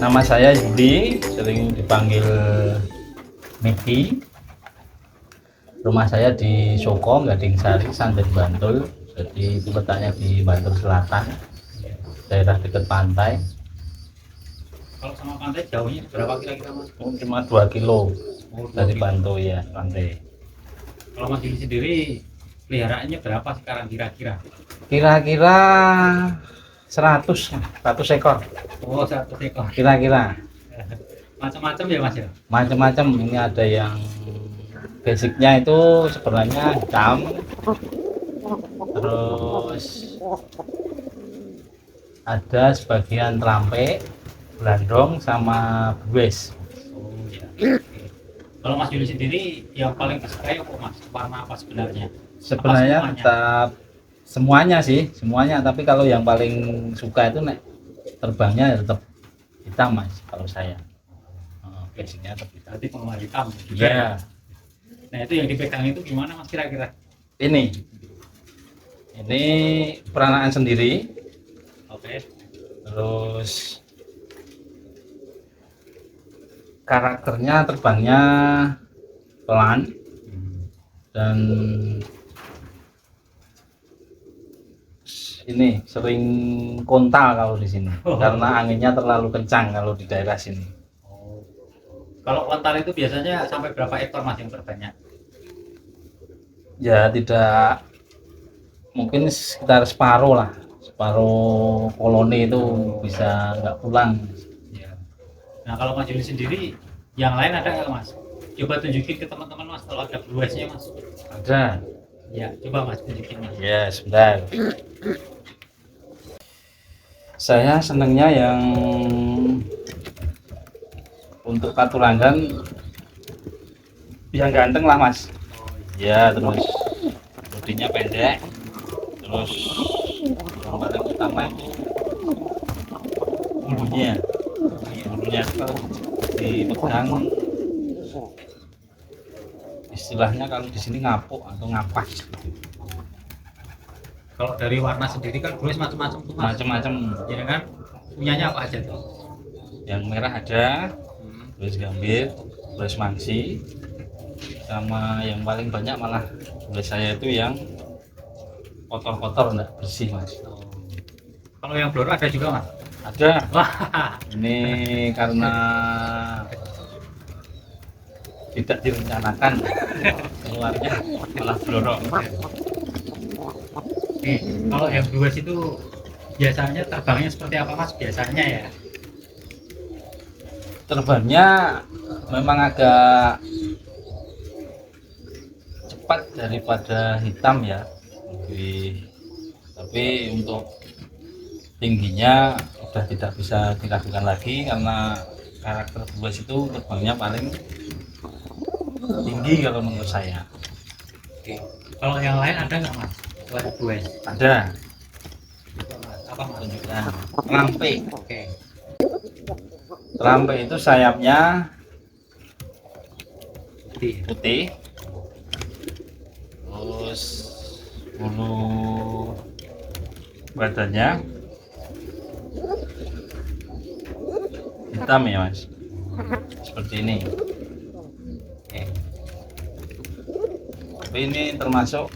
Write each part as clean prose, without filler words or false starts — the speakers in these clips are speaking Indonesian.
Nama saya Yudi, sering dipanggil Miki. Rumah saya di Soko, Gading Sari, Sandet, Bantul. Jadi itu letaknya di Bantul Selatan, daerah dekat pantai. Kalau sama pantai jauhnya berapa kira-kira Mas? Cuma 2 kilo dari 2 kilo. Bantul ya, pantai. Kalau Mas Yuli sendiri peliharaannya berapa sekarang kira-kira? Kira-kira 100 ekor. Oh, 1 ekor. Kira-kira Macam-macam ya Mas ya? macam-macam. Ini ada yang basicnya itu sebenarnya hitam, terus ada sebagian terampe, belandong, sama buwes. Oh ya. Oke. Kalau Mas Yuli sendiri yang paling disukai apa Mas? Warna apa sebenarnya? Sebenarnya Apa semuanya? tetap semuanya sih, semuanya. Tapi kalau yang paling suka itu terbangnya ya tetap hitam Mas, kalau saya. Basicnya tetap hitam. Berarti penggemar hitam juga Iya. ya? Nah itu yang dipegang itu gimana Mas kira-kira? Ini peranaan sendiri. Oke. Terus karakternya terbangnya pelan dan ini sering kontal kalau di sini karena anginnya terlalu kencang kalau di daerah sini. Oh. Kalau ontal itu biasanya sampai berapa ekor Mas yang terbanyak? Ya tidak, mungkin sekitar separuh koloni itu bisa nggak pulang. Ya. Nah kalau Mas Yuli sendiri yang lain ada nggak Mas? Coba tunjukin ke teman-teman Mas kalau ada bluesnya Mas. Ada. Ya coba Mas tunjukin Mas. Ya sebentar. Saya senangnya yang untuk katurangan yang ganteng lah Mas. Ya terus bodinya pendek, terus yang paling utama itu bulunya kalau dipegang istilahnya kalau di sini ngapuk atau ngapas. Kalau dari warna sendiri kan blues macam-macam tuh Mas. Macam-macam. Ya kan? Punyanya apa aja tuh? Yang merah ada, blues gambir, blues mangsi, sama yang paling banyak malah blues saya itu yang kotor-kotor enggak bersih Mas. Kalau yang bloro ada juga Mas? Ada. Wah. Ini karena tidak direncanakan keluarnya malah blorok. Oke. Kalau yang blues itu biasanya terbangnya seperti apa Mas? Biasanya ya. Terbangnya memang agak cepat daripada hitam ya, tapi untuk tingginya sudah tidak bisa dilakukan lagi karena karakter buas itu terbangnya paling tinggi kalau menurut saya. Oke. Kalau yang lain ada nggak Mas? Selain blues. Ada. Apa Mas? Tunjukkan terampe. Oke. Terampe itu sayapnya Putih. putih, terus bulu badannya hitam ya Mas, seperti ini. Oke. Tapi ini termasuk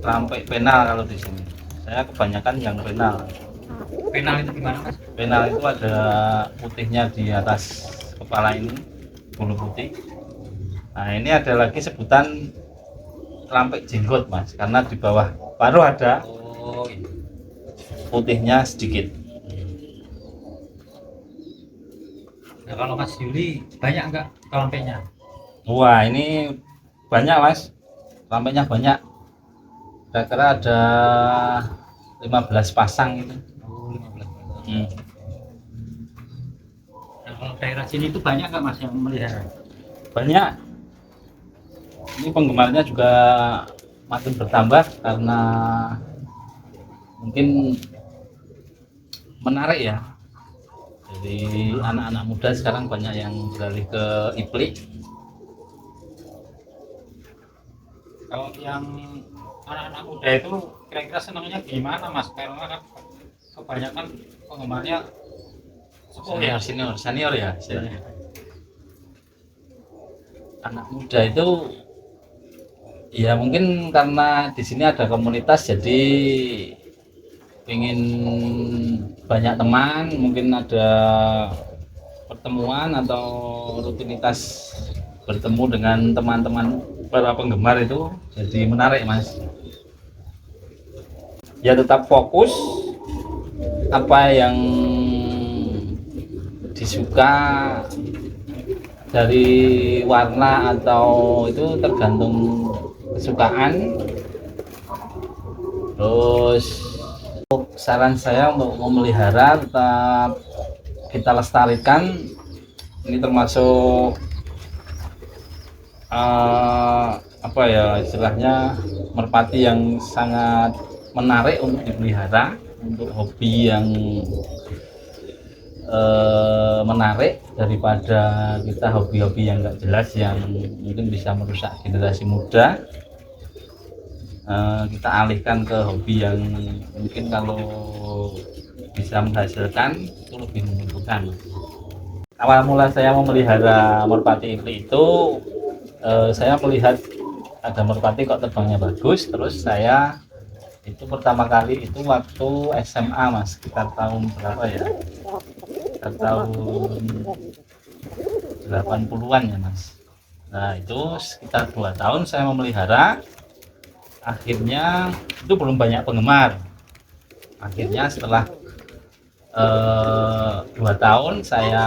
terampe penal kalau di sini. Saya kebanyakan yang penal. Penal itu gimana Mas? Penal itu ada putihnya di atas kepala ini, bulu putih. Nah ini ada lagi sebutan terampe jenggot Mas, karena di bawah paruh ada Oh iya. putihnya sedikit. Nah kalau Mas Yuli banyak nggak telampenya? Wah ini banyak Mas, terampenya banyak. Kira-kira ada 15 pasang itu. Oh 15 pasang. Hmm. Nah kalau daerah sini itu banyak nggak Mas yang melihara? Banyak. Ini penggemarnya juga makin bertambah karena mungkin menarik ya. Jadi anak-anak muda sekarang banyak yang beralih ke iplik. Kalau yang anak-anak muda itu kira-kira senangnya gimana Mas? Karena kan kebanyakan penggemarnya senior ya istilahnya. Anak muda itu ya mungkin karena di sini ada komunitas jadi ingin banyak teman, mungkin ada pertemuan atau rutinitas bertemu dengan teman-teman para penggemar itu jadi menarik mas. Ya tetap fokus apa yang disuka dari warna atau itu tergantung kesukaan. Terus saran saya untuk memelihara tetap kita lestarikan. Ini termasuk apa ya istilahnya merpati yang sangat menarik untuk dipelihara, untuk hobi yang menarik daripada kita hobi-hobi yang nggak jelas yang mungkin bisa merusak generasi muda. Kita alihkan ke hobi yang mungkin kalau bisa menghasilkan itu lebih menguntungkan. Awal mula saya memelihara merpati itu saya melihat ada merpati kok terbangnya bagus, terus saya itu pertama kali itu waktu SMA mas, sekitar tahun berapa ya, sekitar tahun 80-an ya mas. Nah itu sekitar 2 tahun saya memelihara, akhirnya itu belum banyak penggemar. Akhirnya setelah 2 tahun saya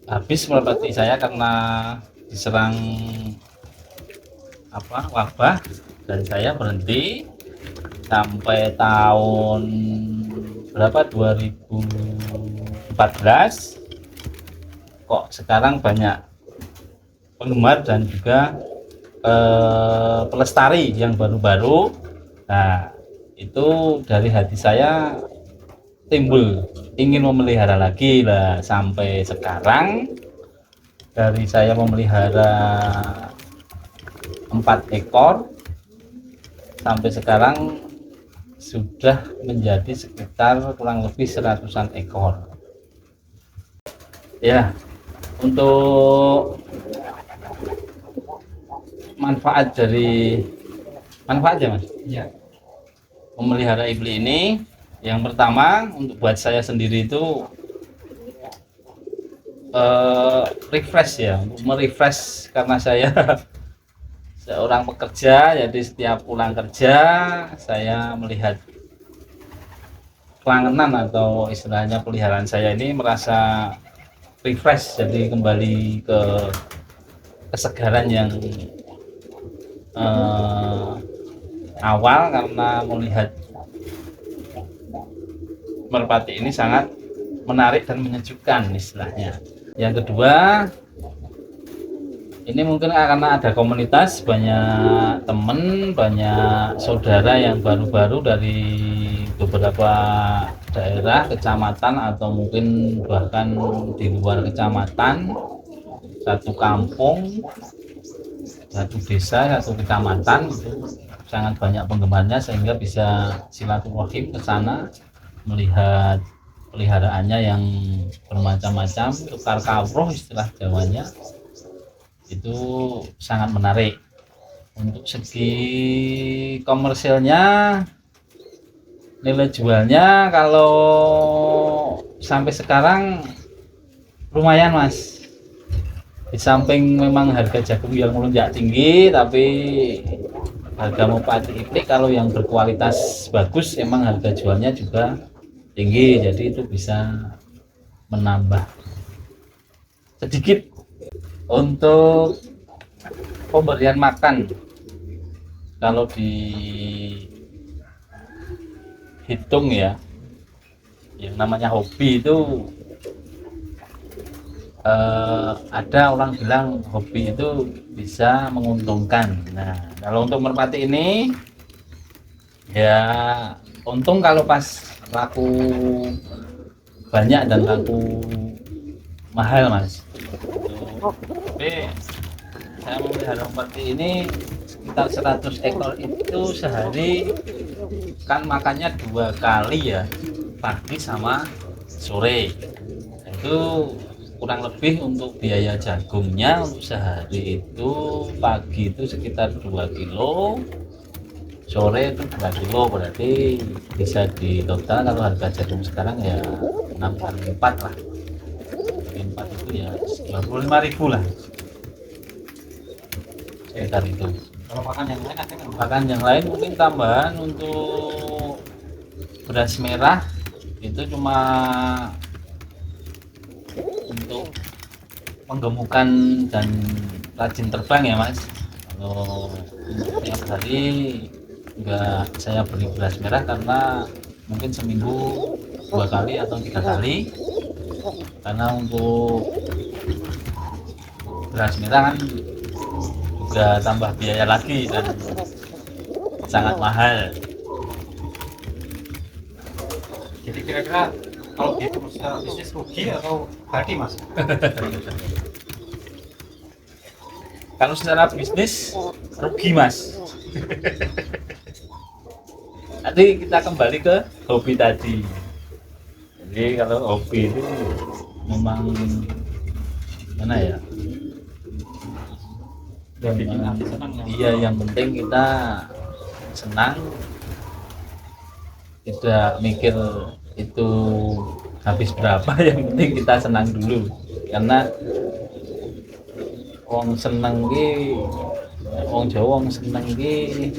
habis merpati saya karena diserang wabah, dan saya berhenti sampai tahun berapa 2014. Kok sekarang banyak penggemar dan juga pelestari yang baru-baru. Nah itu dari hati saya timbul ingin memelihara lagi lah, sampai sekarang dari saya memelihara 4 ekor sampai sekarang sudah menjadi sekitar kurang lebih 100-an ekor ya. Untuk manfaat ya mas ya, memelihara iblis ini, yang pertama untuk buat saya sendiri itu refresh ya, merefresh karena saya seorang pekerja, jadi setiap pulang kerja saya melihat kelangenan atau istilahnya peliharaan saya ini merasa refresh, jadi kembali ke kesegaran yang awal karena melihat merpati ini sangat menarik dan menyejukkan istilahnya. Yang kedua, ini mungkin karena ada komunitas, banyak teman, banyak saudara yang baru-baru dari beberapa daerah, kecamatan atau mungkin bahkan di luar kecamatan, satu kampung, satu desa, satu kecamatan itu sangat banyak penggemarnya, sehingga bisa silaturahim ke sana melihat peliharaannya yang bermacam-macam, tukar kawruh istilah Jawanya, itu sangat menarik. Untuk segi komersilnya, nilai jualnya kalau sampai sekarang lumayan mas. Di samping memang harga jagung yang melonjak tinggi, tapi harga merpati iplik kalau yang berkualitas bagus emang harga jualnya juga tinggi, jadi itu bisa menambah sedikit. Untuk pemberian makan, kalau dihitung ya, yang namanya hobi itu ada orang bilang hobi itu bisa menguntungkan. Nah kalau untuk merpati ini ya untung kalau pas laku banyak dan laku mahal mas. Tapi saya memelihara merpati ini sekitar 100 ekor itu sehari kan makannya 2 kali ya, pagi sama sore. Itu kurang lebih untuk biaya jagungnya untuk sehari itu pagi itu sekitar 2 kilo, sore itu 2 kilo, berarti bisa di total kalau harga jagung sekarang ya 6 kali 4 lah. 4 itu ya 25.000 lah sekitar itu. Kalau pakan yang lain ada nggak? Bahkan yang lain mungkin tambahan untuk beras merah itu cuma untuk menggemukkan dan rajin terbang ya mas. Kalau untuk tiap hari enggak saya beli beras merah karena mungkin seminggu 2 kali atau 3 kali, karena untuk beras merah kan juga tambah biaya lagi dan sangat mahal. Jadi kira-kira kalau dihitung secara bisnis rugi atau badi mas? Kalau secara bisnis rugi mas. Nanti kita kembali ke hobi tadi. Jadi kalau hobi itu memang mana ya? Yang bikin nanti senang ya. Iya, yang penting kita senang, tidak mikir itu habis berapa. Yang penting kita senang dulu, karena wong seneng ki, wong Jawa wong seneng ki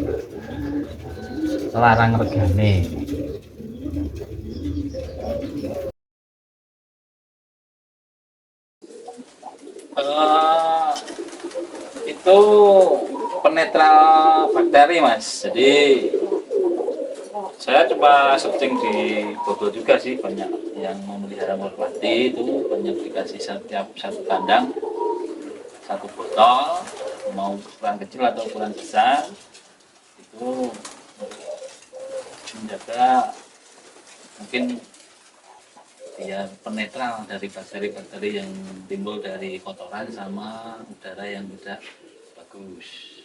larang regane. Itu penetral bakteri mas, jadi saya coba searching di Google juga sih, banyak yang memelihara merpati itu banyak dikasih setiap satu kandang satu botol, mau ukuran kecil atau ukuran besar, itu menjaga mungkin ya penetral dari bakteri-bakteri yang timbul dari kotoran sama udara yang tidak bagus.